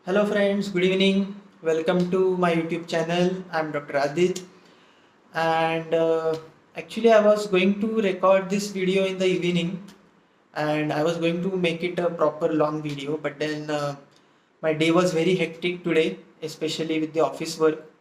Hello friends, good evening. Welcome to my YouTube channel. I'm Dr. Adit and actually I was going to record this video in the evening and I was going to make it a proper long video, but then my day was very hectic today, especially with the office work.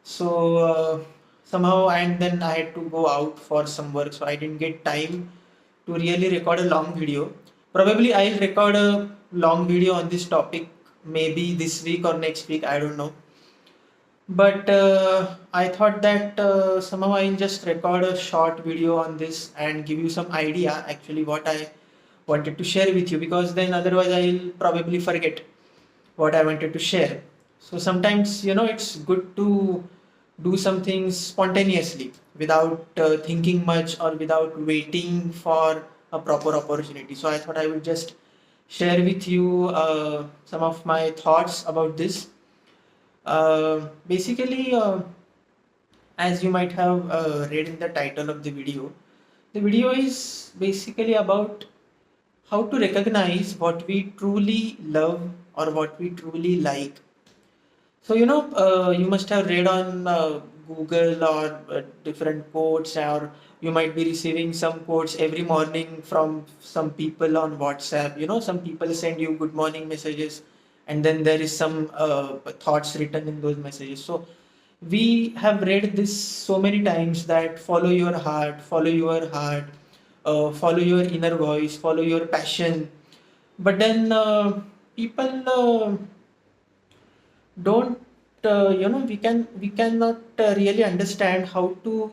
So somehow, and then I had to go out for some work, so I didn't get time to really record a long video. Probably I'll record a long video on this topic maybe this week or next week, I don't know. But I thought that somehow I'll just record a short video on this and give you some idea actually what I wanted to share with you, because then otherwise I'll probably forget what I wanted to share. So sometimes, it's good to do some things spontaneously without thinking much or without waiting for a proper opportunity. So I thought I would just share with you some of my thoughts about this. Basically, as you might have read in the title of the video is basically about how to recognize what we truly love or what we truly like. So, you must have read on Google or different quotes, or you might be receiving some quotes every morning from some people on WhatsApp. Some people send you good morning messages, and then there is some thoughts written in those messages. So, we have read this so many times that follow your inner voice, follow your passion. But then people don't we cannot really understand how to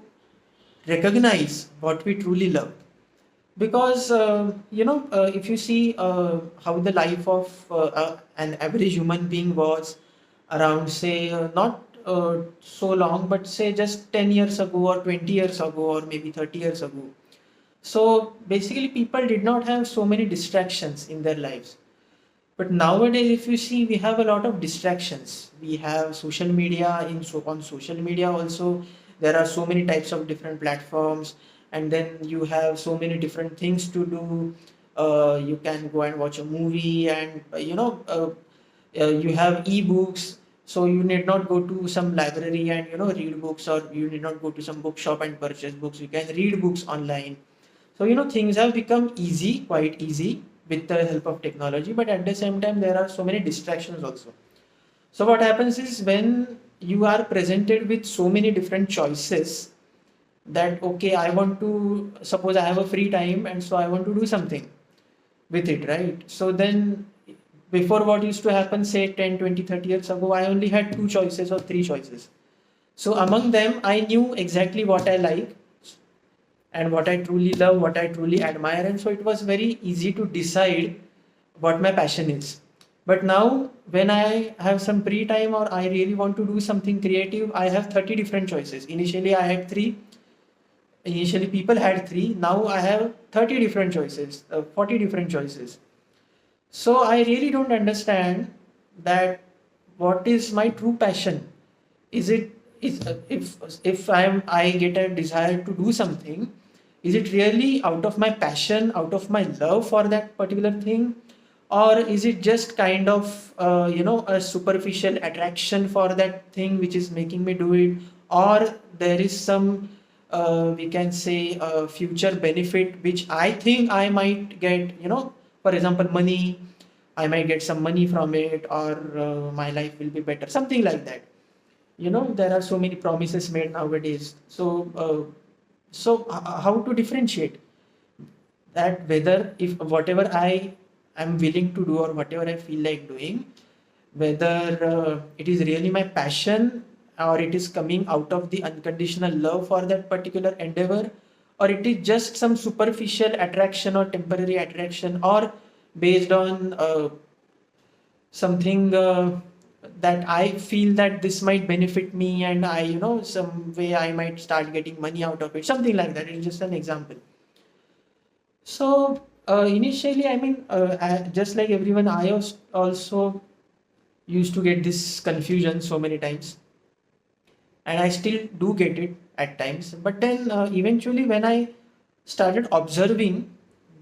recognize what we truly love, because if you see how the life of an average human being was around, say, not so long, but say just 10 years ago or 20 years ago or maybe 30 years ago. So basically people did not have so many distractions in their lives. But nowadays, if you see, we have a lot of distractions. We have social media. On social media also, there are so many types of different platforms, and then you have so many different things to do. You can go and watch a movie, and you have e-books. So you need not go to some library and read books, or you need not go to some bookshop and purchase books. You can read books online. So, things have become easy, quite easy with the help of technology, but at the same time, there are so many distractions also. So, what happens is when you are presented with so many different choices, that, okay, I want to, suppose I have a free time and so I want to do something with it, right? So, then before, what used to happen, say 10, 20, 30 years ago, I only had two choices or three choices. So, among them, I knew exactly what I like and what I truly love, what I truly admire. And so it was very easy to decide what my passion is. But now, when I have some free time or I really want to do something creative, I have 30 different choices. Initially, I had three. Initially, people had three. Now, I have 30 different choices, 40 different choices. So, I really don't understand that what is my true passion. Is it is if I get a desire to do something, is it really out of my passion, out of my love for that particular thing, or is it just kind of a superficial attraction for that thing which is making me do it, or there is some we can say future benefit which I think I might get, for example, money. I might get some money from it, or my life will be better, something like that. There are so many promises made nowadays. So how to differentiate that, whether if whatever I am willing to do or whatever I feel like doing, whether it is really my passion, or it is coming out of the unconditional love for that particular endeavor, or it is just some superficial attraction or temporary attraction, or based on something that I feel that this might benefit me, and I, some way I might start getting money out of it, something like that. It's just an example. So initially, I mean, just like everyone, I also used to get this confusion so many times, and I still do get it at times. But then eventually, when I started observing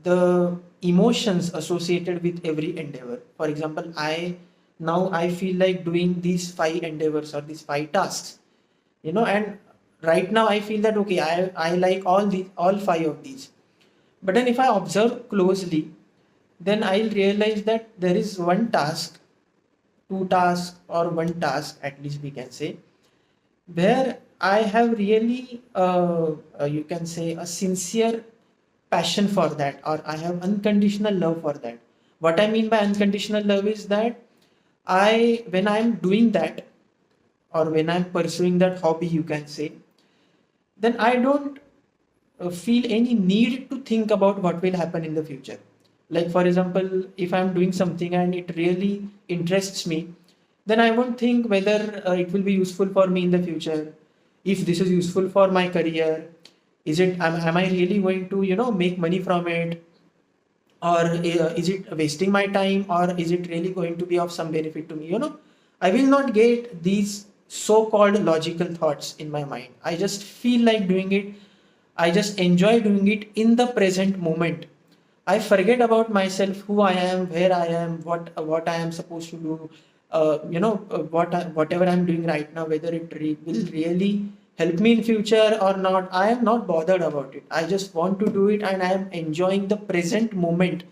the emotions associated with every endeavor, for example, I now I feel like doing these five endeavors or these five tasks, and right now I feel that okay, I like all five of these. But then if I observe closely, then I'll realize that there is one task, two tasks, or one task at least we can say, where I have really, you can say, a sincere passion for that, or I have unconditional love for that. What I mean by unconditional love is that when I'm doing that, or when I'm pursuing that hobby, you can say, then I don't feel any need to think about what will happen in the future. Like, for example, if I'm doing something and it really interests me, then I won't think whether it will be useful for me in the future. If this is useful for my career, am I really going to make money from it, or is it wasting my time, or is it really going to be of some benefit to me? I will not get these so-called logical thoughts in my mind. I just feel like doing it. I just enjoy doing it in the present moment. I forget about myself, who I am, where I am, what I am supposed to do. Whatever I'm doing right now, whether it will really help me in future or not, I am not bothered about it. I just want to do it, and I am enjoying the present moment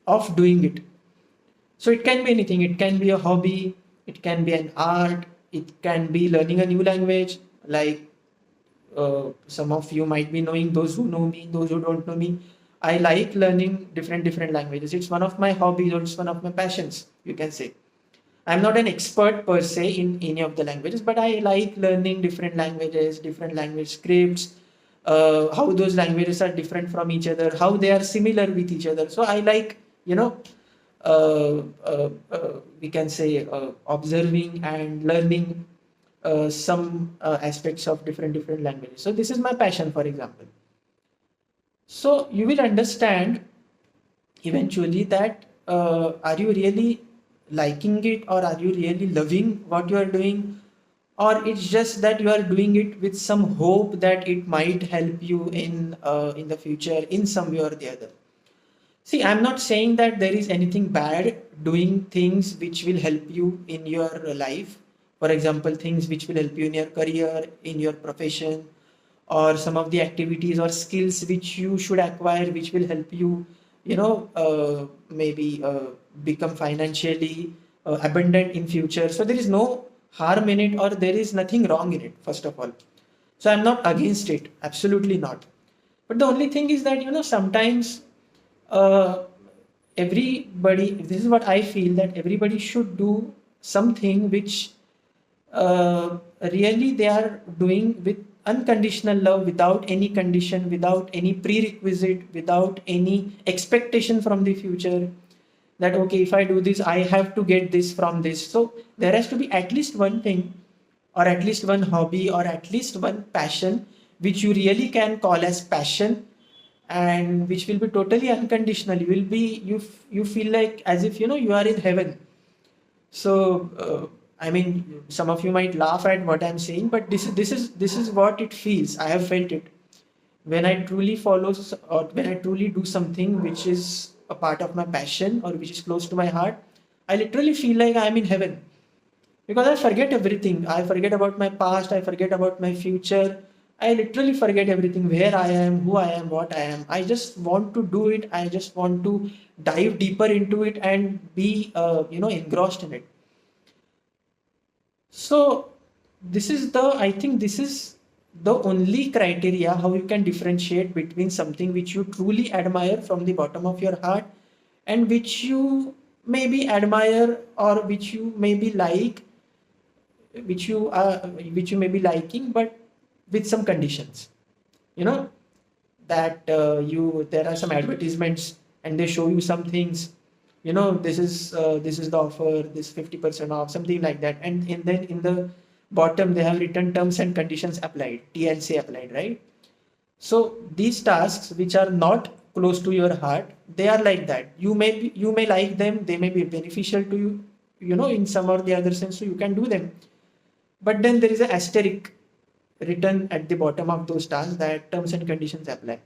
of doing it. So it can be anything. It can be a hobby. It can be an art. It can be learning a new language. Like some of you might be knowing, those who know me, those who don't know me, I like learning different languages. It's one of my hobbies, or it's one of my passions, you can say. I'm not an expert per se in any of the languages, but I like learning different languages, different language scripts, how those languages are different from each other, how they are similar with each other. So I like, we can say, observing and learning some aspects of different languages. So this is my passion, for example. So you will understand eventually that are you really liking it, or are you really loving what you are doing, or it's just that you are doing it with some hope that it might help you in the future in some way or the other. See, I'm not saying that there is anything bad doing things which will help you in your life. For example, things which will help you in your career, in your profession, or some of the activities or skills which you should acquire, which will help you, maybe become financially abundant in future. So there is no harm in it, or there is nothing wrong in it, first of all. So I'm not against it, absolutely not. But the only thing is that, sometimes uh, everybody, this is what I feel, that everybody should do something which really they are doing with unconditional love, without any condition, without any prerequisite, without any expectation from the future, that okay, if I do this, I have to get this from this. So there has to be at least one thing, or at least one hobby, or at least one passion which you really can call as passion, and which will be totally unconditional. You will be, you feel like as if you are in heaven. So I mean, some of you might laugh at what I'm saying, but this is what it feels. I have felt it when I truly or when I truly do something which is a part of my passion, or which is close to my heart. I literally feel like I'm in heaven, because I forget everything. I forget about my past. I forget about my future. I literally forget everything, where I am, who I am, what I am. I just want to do it. I just want to dive deeper into it and be, engrossed in it. So I think this is the only criteria how you can differentiate between something which you truly admire from the bottom of your heart, and which you maybe admire, or which you maybe like, which you may be liking, but with some conditions. You know that you there are some advertisements, and they show you some things. This is the offer, this 50% off, something like that, and then in the bottom they have written terms and conditions applied, TNC applied, right? So these tasks which are not close to your heart, they are like that. You may like them, they may be beneficial to you, in some or the other sense, so you can do them. But then there is an asterisk written at the bottom of those tasks, that terms and conditions apply.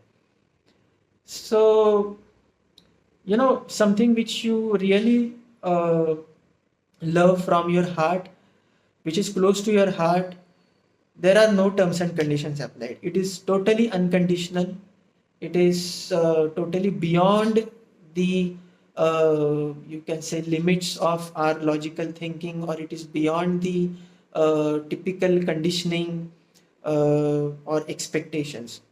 So, something which you really love from your heart, which is close to your heart, there are no terms and conditions applied. It is totally unconditional. It is totally beyond the you can say limits of our logical thinking, or it is beyond the typical conditioning or expectations.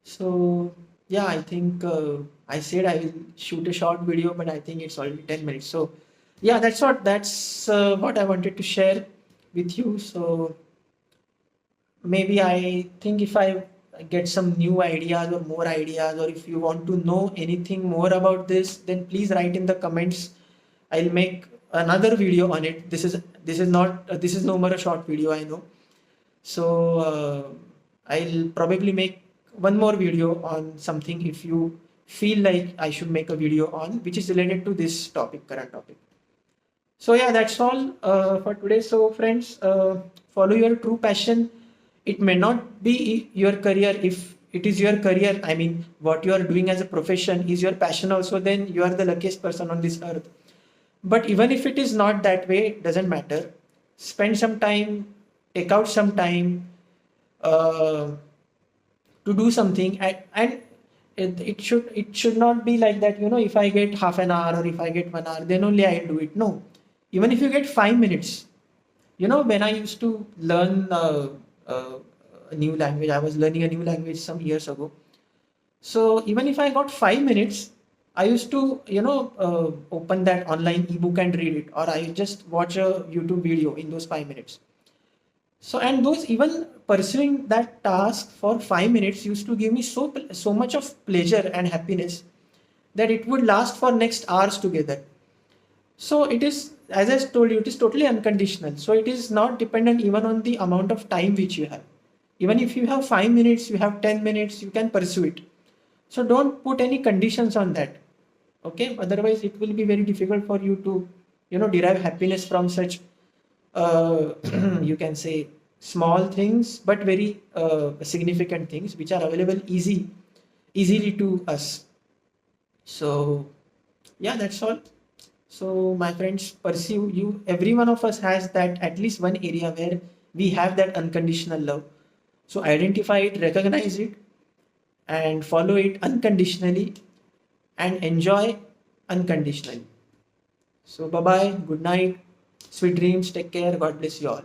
So yeah, I think I said I will shoot a short video, but I think it's already 10 minutes. So yeah, that's what I wanted to share with you. So maybe I think if I get some new ideas or more ideas, or if you want to know anything more about this, then please write in the comments. I'll make another video on it. This is not this is no more a short video, I know. So I'll probably make one more video on something if you feel like I should make a video on which is related to this topic, current topic. So yeah, that's all for today. So friends, follow your true passion. It may not be your career. If it is your career, I mean, what you are doing as a profession is your passion also, then you are the luckiest person on this earth. But even if it is not that way, it doesn't matter. Spend some time, take out some time uh, to do something, and it should not be like that, if I get half an hour or if I get 1 hour, then only I do it. No, even if you get 5 minutes. When I used to learn uh, a new language, I was learning a new language some years ago. So even if I got 5 minutes, I used to, open that online ebook and read it, or I just watch a YouTube video in those 5 minutes. So, and those even pursuing that task for 5 minutes used to give me so much of pleasure and happiness that it would last for next hours together. So it is, as I told you, it is totally unconditional. So it is not dependent even on the amount of time which you have. Even if you have 5 minutes, you have 10 minutes, you can pursue it. So don't put any conditions on that. Okay, otherwise it will be very difficult for you to, derive happiness from such uh, you can say small things, but very significant things which are available easily to us. So yeah, that's all. So my friends, pursue you. Every one of us has that at least one area where we have that unconditional love. So identify it, recognize it, and follow it unconditionally, and enjoy unconditionally. So bye bye, good night, sweet dreams, take care, God bless you all.